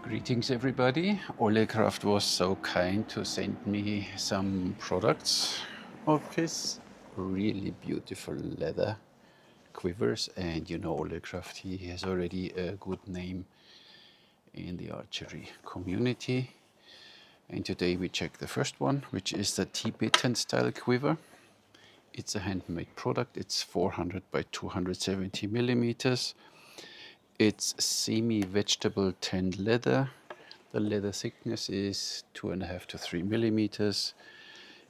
Greetings everybody. OlleCraft was so kind to send me some products of his really beautiful leather quivers, and you know OlleCraft, he has already a good name in the archery community. And today we check the first one, which is the Tibetan style quiver. It's a handmade product. It's 400 by 270 millimeters. It's semi-vegetable tanned leather. The leather thickness is 2.5 to 3 millimeters.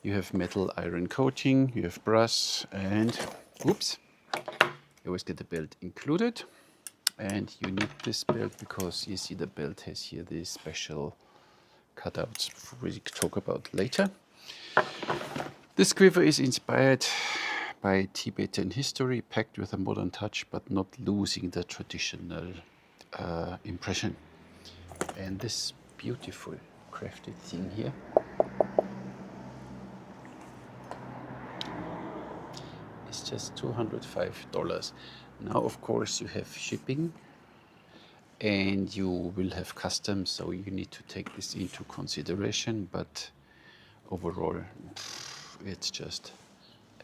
You have metal iron coating, you have brass, and oops, you always get the belt included. And you need this belt because you see the belt has here these special cutouts we talk about later. This quiver is inspired by Tibetan history, packed with a modern touch, but not losing the traditional impression. And this beautiful crafted thing here is just $205. Now, of course, you have shipping and you will have customs, so you need to take this into consideration. But overall, it's just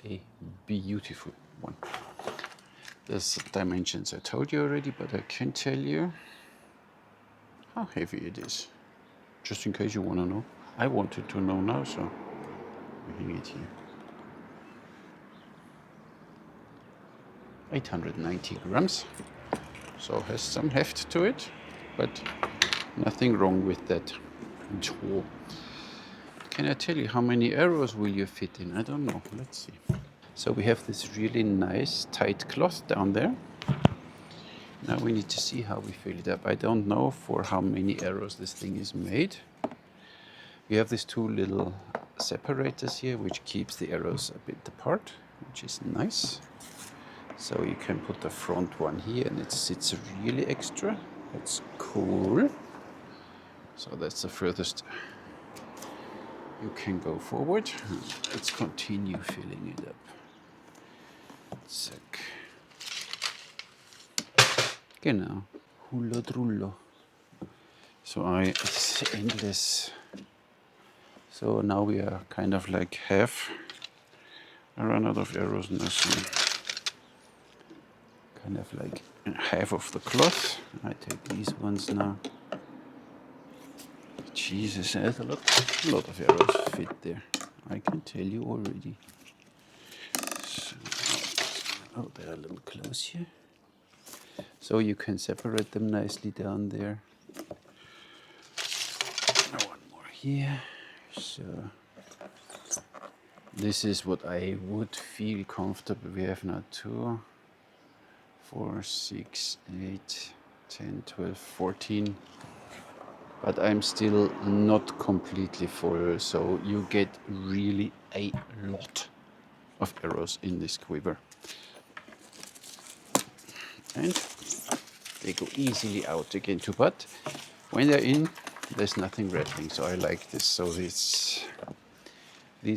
a beautiful one. There's dimensions I told you already, but I can't tell you how heavy it is, just in case you want to know. I wanted to know now, so we hang it here. 890 grams, so has some heft to it, but nothing wrong with that at all. Can I tell you how many arrows will you fit in? I don't know. Let's see. So we have this really nice tight cloth down there. Now we need to see how we fill it up. I don't know for how many arrows this thing is made. We have these two little separators here, which keeps the arrows a bit apart, which is nice. So you can put the front one here and it sits really extra. That's cool. So that's the furthest you can go forward. Let's continue filling it up. Zack. Genau. Hullo drullo. So it's endless. So now we are kind of like half. I run out of arrows now, so kind of like half of the cloth. I take these ones now. Jesus, there's a lot of arrows fit there. I can tell you already. So, oh, they're a little close here. So you can separate them nicely down there. One more here. So this is what I would feel comfortable. We have now 2, 4, 6, 8, 10, 12, 14. But I'm still not completely full, so you get really a lot of arrows in this quiver. And they go easily out again too, but when they're in, there's nothing rattling, so I like this. So these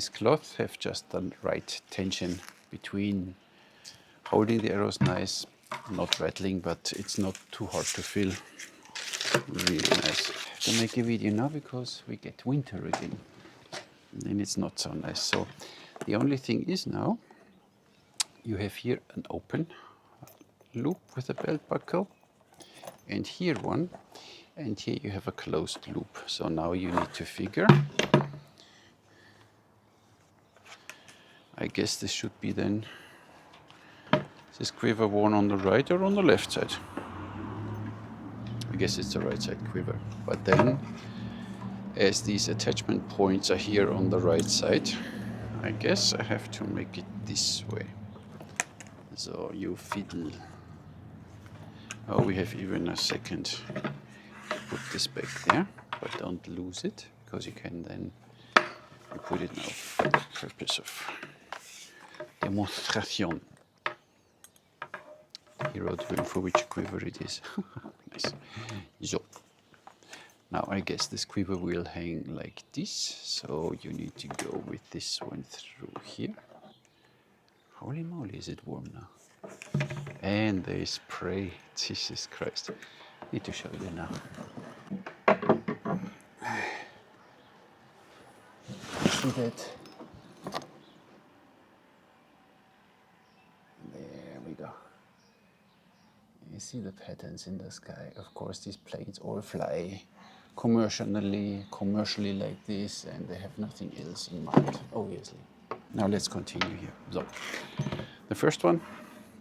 cloths have just the right tension between holding the arrows nice, not rattling, but it's not too hard to fill. Really nice. To make a video now because we get winter again, and then it's not so nice. So the only thing is now you have here an open loop with a belt buckle, and here one, and here you have a closed loop. So now you need to figure. I guess this should be then, is this quiver worn on the right or on the left side? I guess it's the right side quiver. But then, as these attachment points are here on the right side, I guess I have to make it this way. So you fiddle. Oh, we have even a second. Put this back there, but don't lose it, because you can then put it now for the purpose of demonstration. He wrote for which quiver it is. Nice. So now I guess this quiver will hang like this, so you need to go with this one through here. Holy moly, is it warm now? And they spray. Jesus Christ. Need to show you now. See that? There we go. You see the patterns in the sky. Of course, these planes all fly commercially like this, and they have nothing else in mind, obviously. Now let's continue here. So, the first one,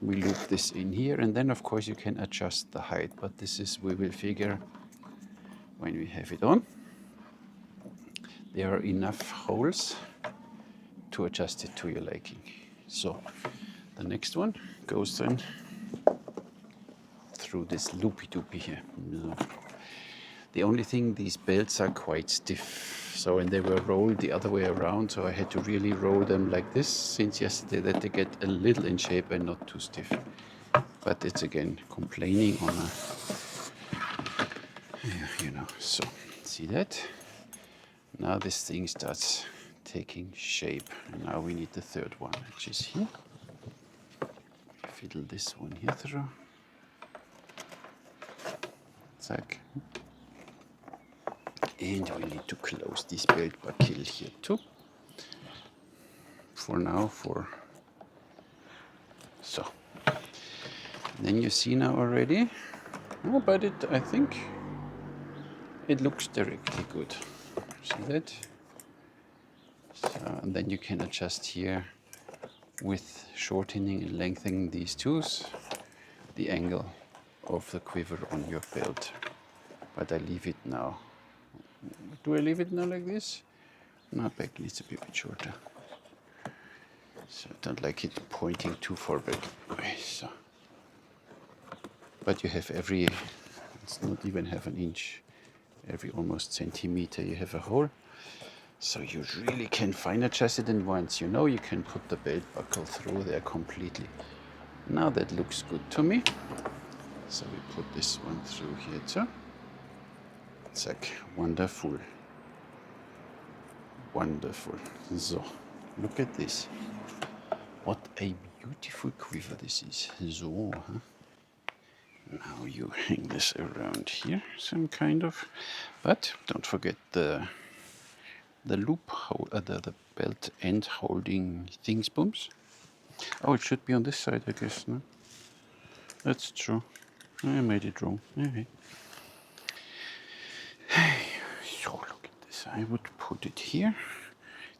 we loop this in here, and then of course you can adjust the height, but this is, we will figure when we have it on. There are enough holes to adjust it to your liking. So, the next one goes then through this loopy-doopy here. The only thing, these belts are quite stiff. So when they were rolled the other way around, so I had to really roll them like this since yesterday, that they get a little in shape and not too stiff. But it's again complaining on a, you know, so see that? Now this thing starts taking shape. And now we need the third one, which is here. Fiddle this one here through. Zack. And we need to close this belt buckle here too. For now, so. Then you see now already, oh, but I think it looks directly good. See that? So, and then you can adjust here with shortening and lengthening these tools, the angle of the quiver on your belt. But I leave it now. Do I leave it now like this? No, back needs to be a bit shorter. So I don't like it pointing too far back. Okay, so. But you have every, it's not even half an inch, every almost centimeter you have a hole. So you really can fine adjust it, and once you know, you can put the belt buckle through there completely. Now that looks good to me. So we put this one through here too. Zack, wonderful. Wonderful. So, look at this. What a beautiful quiver this is. So, huh? Now you hang this around here, some kind of. But don't forget the loop, the belt end holding things booms. Oh, it should be on this side, I guess. No, that's true. I made it wrong. Okay. So look at this. I would put it here.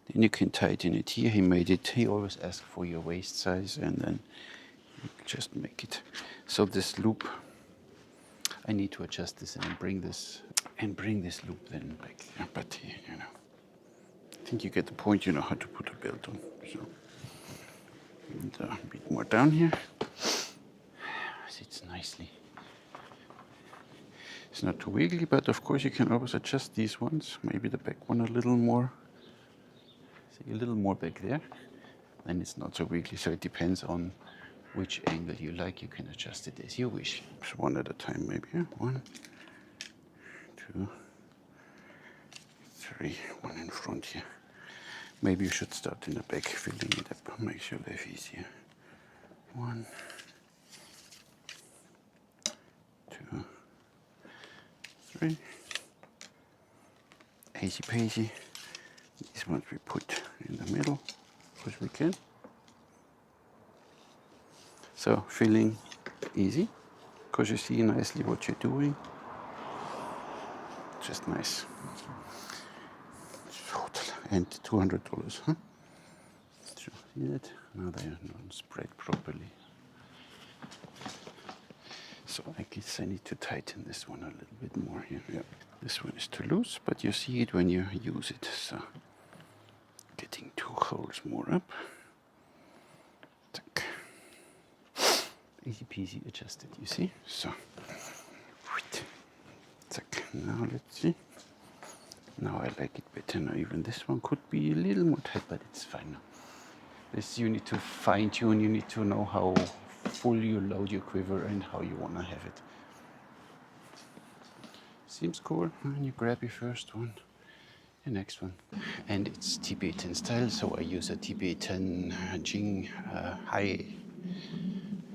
Then you can tighten it here. He made it. He always asks for your waist size, and then you just make it. So this loop, I need to adjust this and bring this loop then back there. But you know, I think you get the point. You know how to put a belt on. So and, a bit more down here. Sits nicely. It's not too wiggly, but of course you can always adjust these ones. Maybe the back one a little more. See, a little more back there. Then it's not so wiggly. So it depends on which angle you like. You can adjust it as you wish. So one at a time, maybe. Yeah? 1, 2, 3. One in front here. Maybe you should start in the back, filling it up. Makes your life easier. 1, 2, 3. Easy peasy. These ones we put in the middle, because we can. So filling easy, because you see nicely what you're doing. Just nice. And $200, huh? So see that? Now they are not spread properly. So I guess I need to tighten this one a little bit more here. Yeah. This one is too loose, but you see it when you use it. So getting 2 holes more up. Tack. Easy peasy adjusted, you see? So, tack. Now let's see. Now I like it better. Now even this one could be a little more tight, but it's fine now. This you need to fine tune. You need to know how full you load your quiver and how you want to have it. Seems cool. And you grab your first one, the next one. And it's Tibetan style, so I use a Tibetan Jing Hai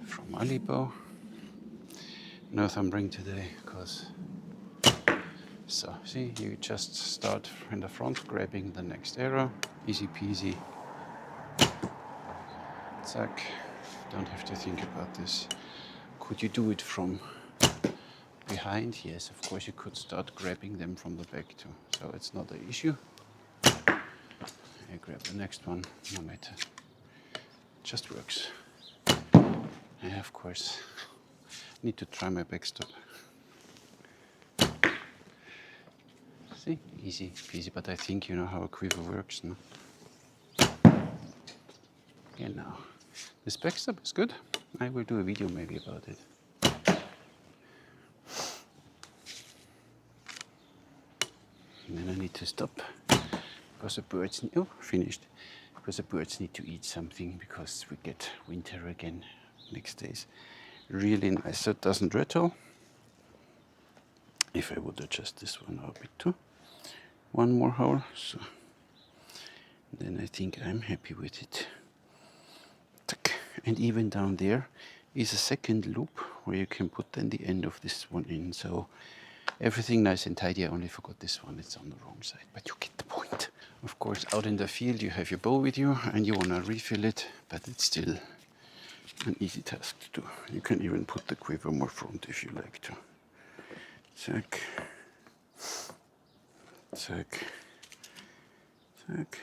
from Alibo. No thumb ring today, because So see, you just start in the front, grabbing the next arrow, easy peasy. Zack, don't have to think about this. Could you do it from behind? Yes, of course you could start grabbing them from the back too. So it's not an issue. I grab the next one, no matter. Just works. I of course need to try my backstop. See, easy peasy, but I think you know how a quiver works, no? Yeah, now this backstop is good. I will do a video maybe about it. And then I need to stop because the birds, oh, finished. Because the birds need to eat something because we get winter again next days. Really nice, so it doesn't rattle. If I would adjust this one a bit too. One more hole, so then I think I'm happy with it. And even down there is a second loop where you can put then the end of this one in. So everything nice and tidy. I only forgot this one, it's on the wrong side, but you get the point. Of course, out in the field you have your bow with you and you want to refill it, but it's still an easy task to do. You can even put the quiver more front if you like to. Zack, zack, zack.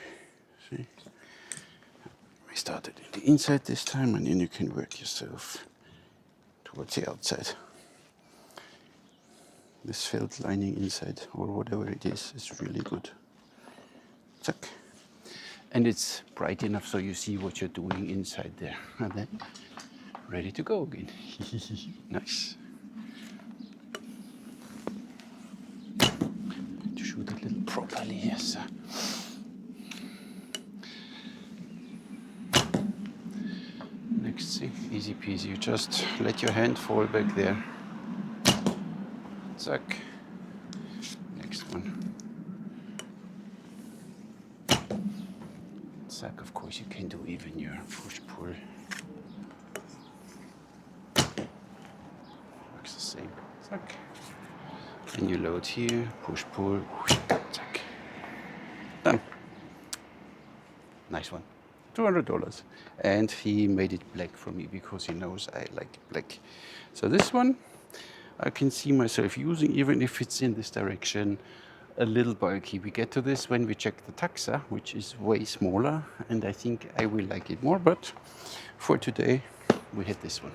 See? We started in the inside this time, and then you can work yourself towards the outside. This felt lining inside, or whatever it is really good. Zack. And it's bright enough so you see what you're doing inside there. And then ready to go again. Nice. To shoot a little properly, yes. Next, see, easy peasy. You just let your hand fall back there. Zack. Next one. Zack, of course, you can do even your push-pull. Works the same. Zack. And you load here, push-pull, zack. Done. Nice one. $200. And he made it black for me because he knows I like black. So this one I can see myself using, even if it's in this direction, a little bulky. We get to this when we check the taxa, which is way smaller, and I think I will like it more, but for today we had this one.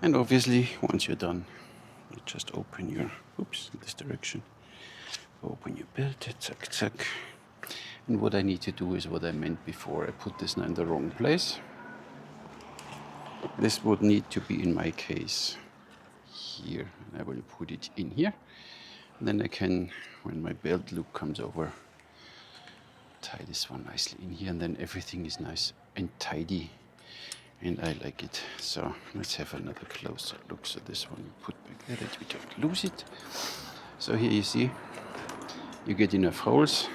And obviously once you're done, you just open your, oops, in this direction, open your belt, zack, zack. And what I need to do is what I meant before. I put this now in the wrong place. This would need to be, in my case, here. I will put it in here. And then I can, when my belt loop comes over, tie this one nicely in here. And then everything is nice and tidy. And I like it. So let's have another closer look. So this one we put back there that we don't lose it. So here you see, you get enough holes.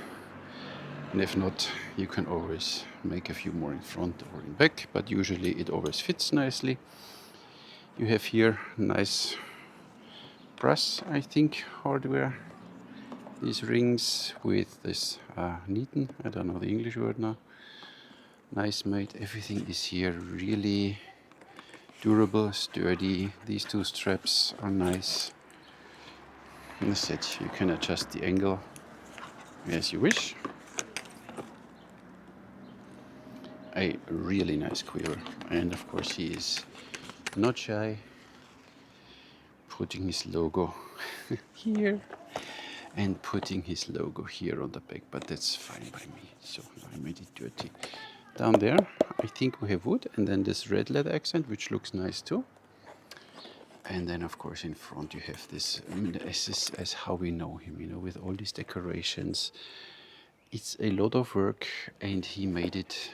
And if not, you can always make a few more in front or in back, but usually it always fits nicely. You have here nice brass, I think, hardware. These rings with this neaten, I don't know the English word now. Nice made, everything is here really durable, sturdy. These two straps are nice. And that's it, you can adjust the angle as you wish. A really nice quiver, and of course he is not shy, putting his logo here and putting his logo here on the back, but that's fine by me. So I made it dirty. Down there I think we have wood, and then this red leather accent, which looks nice too. And then of course in front you have this, I mean, as how we know him, you know, with all these decorations. It's a lot of work, and he made it.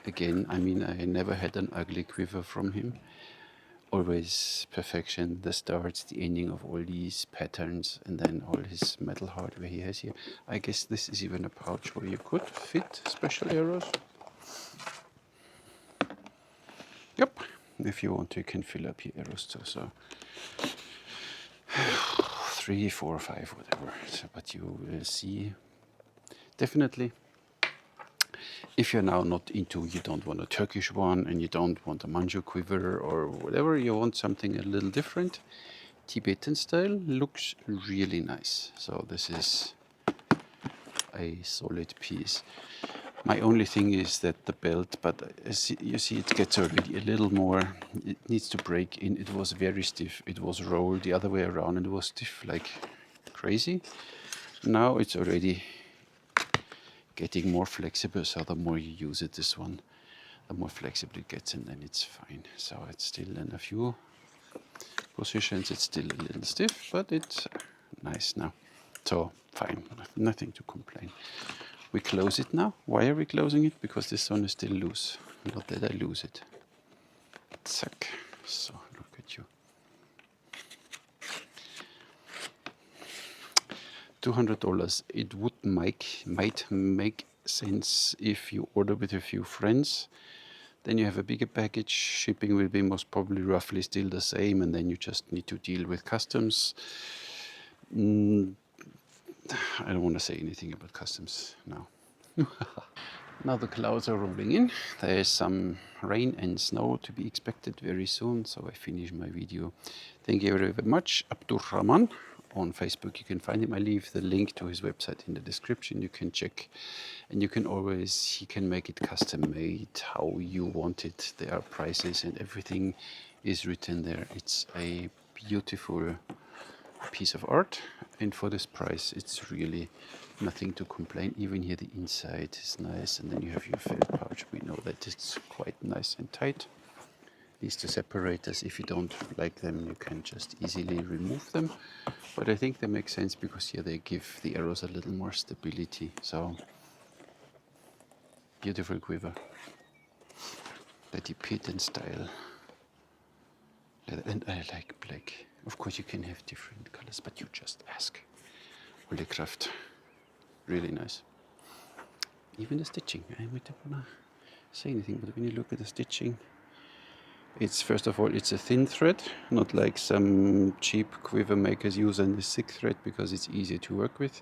Again, I mean, I never had an ugly quiver from him. Always perfection, the starts, the ending of all these patterns, and then all his metal hardware he has here. I guess this is even a pouch where you could fit special arrows. Yep, if you want to, you can fill up your arrows too. So 3, 4, 5, whatever. So, but you will see definitely. If you're now not into, you don't want a Turkish one and you don't want a Manju quiver or whatever, you want something a little different, Tibetan style looks really nice. So this is a solid piece. My only thing is that the belt, but you see it gets already a little more, it needs to break in. It was very stiff, it was rolled the other way around and it was stiff like crazy. Now it's already getting more flexible, so the more you use it, this one, the more flexible it gets, and then it's fine. So it's still in a few positions, it's still a little stiff, but it's nice now. So fine, nothing to complain. We close it now. Why are we closing it? Because this one is still loose. Not that I lose it. Zack. So look at you. $200. It might make sense if you order with a few friends. Then you have a bigger package. Shipping will be most probably roughly still the same, and then you just need to deal with customs. I don't want to say anything about customs now. Now the clouds are rolling in. There is some rain and snow to be expected very soon, so I finish my video. Thank you very much. Abdur Rahman on Facebook. You can find him. I leave the link to his website in the description. You can check, and you can always, he can make it custom made how you want it. There are prices and everything is written there. It's a beautiful piece of art, and for this price it's really nothing to complain. Even here the inside is nice, and then you have your felt pouch. We know that it's quite nice and tight. These two separators, if you don't like them, you can just easily remove them, but I think they make sense because here they give the arrows a little more stability. So beautiful quiver, the Tibetan style, and I like black. Of course you can have different colors, but you just ask. OlleCraft, really nice. Even the stitching, I might not wanna say anything, but when you look at the stitching, it's, first of all, it's a thin thread, not like some cheap quiver makers use on the thick thread because it's easier to work with.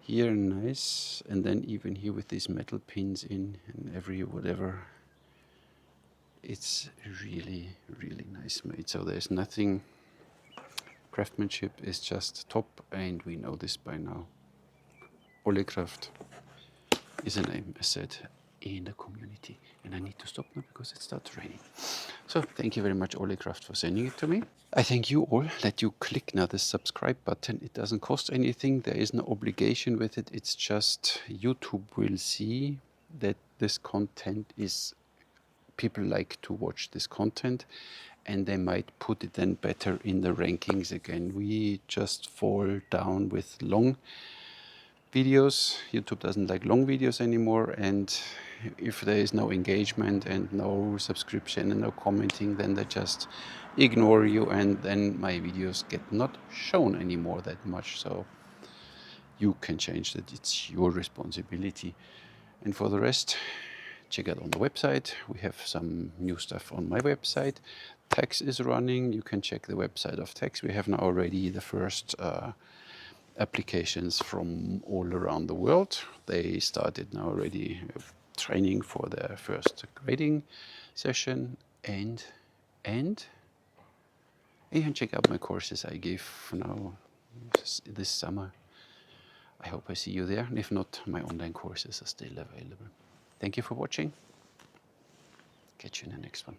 Here, nice, and then even here with these metal pins in and every whatever, it's really, really nice made. So there's nothing, craftsmanship is just top, and we know this by now. OlleCraft is a name, as said, in the community. And I need to stop now because it starts raining. So thank you very much, OlleCraft, for sending it to me. I thank you all that you click now the subscribe button. It doesn't cost anything. There is no obligation with it. It's just YouTube will see that this content is, people like to watch this content, and they might put it then better in the rankings again. We just fall down with long videos. YouTube doesn't like long videos anymore, and if there is no engagement and no subscription and no commenting, then they just ignore you, and then my videos get not shown anymore that much. So you can change that. It's your responsibility. And for the rest, check out on the website. We have some new stuff on my website. Tax is running. You can check the website of Tax. We have now already the first applications from all around the world. They started now already training for their first grading session, and you can check out my courses I give now this summer. I hope I see you there, and if not, my online courses are still available. Thank you for watching. Catch you in the next one.